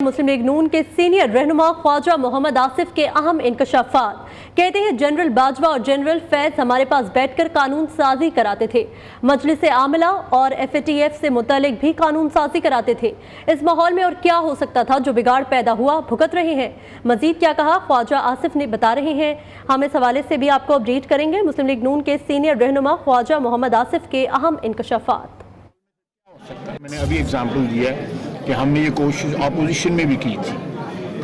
मुस्लिम league नून के senior रहनुमा ख्वाजा मोहम्मद आसिफ के अहम इंकशाफात। कहते हैं जनरल बाजवा और जनरल फैज हमारे पास बैठकर कानून साजी कराते थे, मजलिस आमिला और FATF से मुतालिक भी कानून साजी कराते थे। इस माहौल में और क्या हो सकता था जो बिगाड़ पैदा हुआ, भुगत रहे हैं। मजीद क्या कहा ख्वाजा आसिफ ने, बता रहे हैं। हम इस हवाले से भी आपको अपडेट करेंगे। मुस्लिम लीग नून के सीनियर रहनुमा ख्वाजा मोहम्मद आसिफ के अहम इंकशाफात। मैंने अभी एग्जाम्पल दिया है कि हमने ये कोशिश अपोजिशन में भी की थी,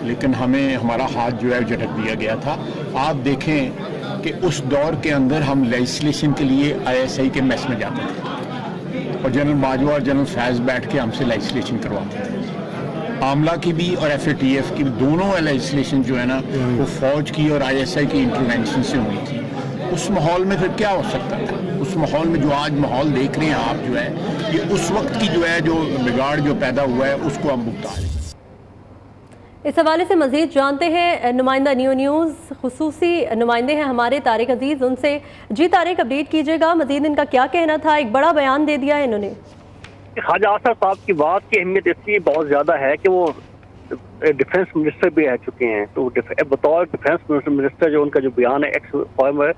लेकिन हमें हमारा हाथ जो है झटक दिया गया था। आप देखें कि उस दौर के अंदर हम लेजिस्लेशन के लिए ISI के मेस में जाते थे और जनरल बाजवा और जनरल फैज बैठ के हमसे लेजिस्लेशन करवाते थे। आमला की भी और FATF की भी दोनों लेजिस्लेशन जो है ना वो फौज की और ISI की इंटरवेंशन से हुई थी। उस माहौल में फिर क्या हो सकता था? उस माहौल में जो आज माहौल देख रहे हैं आप जो है, ये उस वक्त की जो है जो बिगाड़ जो पैदा हुआ है उसको हम भुगता रहे हैं। इस हवाले से मजीद जानते हैं नुमाइंदा न्यूज़ खुसूसी नुमाइंदे हैं हमारे तारिक अजीज, उनसे। जी तारिक, अपडेट कीजिएगा, मजीद इनका क्या कहना था? एक बड़ा बयान दे दिया है इन्होंने। ख्वाजा आसिफ साहब की बात की अहमियत इसलिए बहुत ज़्यादा है कि वो डिफेंस मिनिस्टर भी रह चुके हैं। तो बतौर डिफेंस मिनिस्टर जो उनका जो बयान है एक्स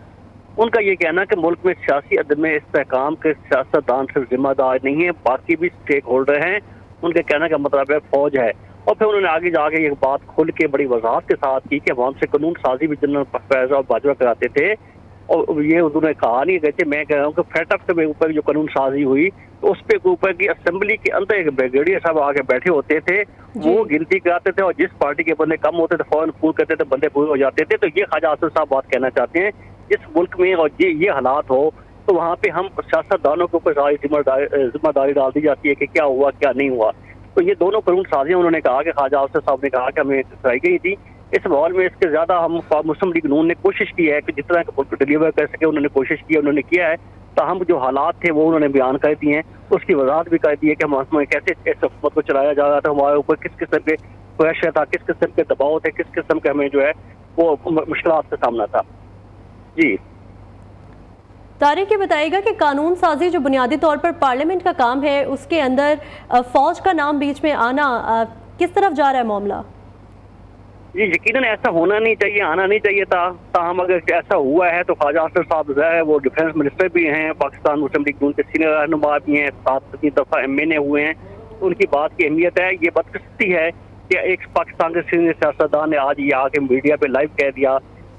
उनका ये कहना कि मुल्क में सियासी अदम इस्तेहकाम के सियासतदान सिर्फ जिम्मेदार नहीं है, बाकी भी स्टेक होल्डर हैं। उनके कहने का मतलब है फौज है। और फिर उन्होंने आगे जाके ये बात खुल के बड़ी वजाहत के साथ की कि हम से कानून साजी भी जनरल फैज और बाजवा कराते थे। और ये उन्होंने कहा नहीं, कहते मैं कह रहा हूँ कि FATF के ऊपर जो कानून साजी हुई तो उस पे ऊपर की असेंबली के अंदर एक ब्रिगेडियर साहब आके बैठे होते थे, वो गिनती कराते थे और जिस पार्टी के बंदे कम होते थे फौरन फूल करते थे, बंदे पूरे हो जाते थे। तो ये ख्वाजा आसिफ साहब बात कहना चाहते हैं इस मुल्क में और ये हालात हो तो वहाँ पे हम सियासतदानों के ऊपर सारी जिम्मेदारी डाल दी जाती है कि क्या हुआ क्या नहीं हुआ। तो ये दोनों कानून साजियाँ उन्होंने कहा कि ख्वाजा आसिफ साहब ने कहा कि हमें कराई गई थी। इस माहौल में इसके ज़्यादा हम मुस्लिम लीग नून ने कोशिश की है कि जितना डिलीवर कर सके उन्होंने कोशिश की, उन्होंने किया है। ताहम जो हालात थे वो उन्होंने बयान कर दिए हैं, उसकी वजाहत भी कर दी है कि हम कैसे इस हुकूमत को चलाया जा रहा था, हमारे ऊपर किस किस्म के प्रेशर था, किस किस्म के दबाव थे, किस किस्म के हमें जो है वो मुश्किलात का सामना था। जी तारिक, ये बताएगा कि कानून साजी जो बुनियादी तौर पर पार्लियामेंट का काम है उसके अंदर फौज का नाम बीच में आना, किस तरफ जा रहा है मामला? जी यकीनन ऐसा होना नहीं चाहिए, आना नहीं चाहिए था। ताहम अगर ऐसा हुआ है तो ख्वाजा आसिफ साहब जो है वो डिफेंस मिनिस्टर भी हैं, पाकिस्तान मुस्लिम लीग नून के सीनियर रहनुमा भी हैं, 7 दफ़ा MNA हुए हैं। तो उनकी बात की अहमियत है। ये बदकिस्मती है कि एक पाकिस्तान के सीनियर सियासतदान ने आज ये आके मीडिया पे लाइव कह दिया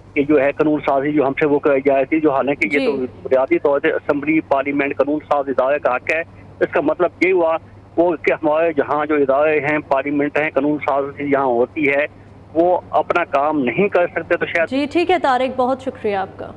कि जो है कानून साजी जो हमसे वो कराई जा रही थी, जो हालांकि ये तो बुनियादी तौर से असेंबली पार्लियामेंट कानून साज इदारे का हक है। इसका मतलब ये हुआ वो कि हमारे जहाँ जो इदारे हैं, पार्लियामेंट हैं, कानून साजी यहाँ होती है, वो अपना काम नहीं कर सकते। तो शायद जी ठीक है तारिक, बहुत शुक्रिया आपका।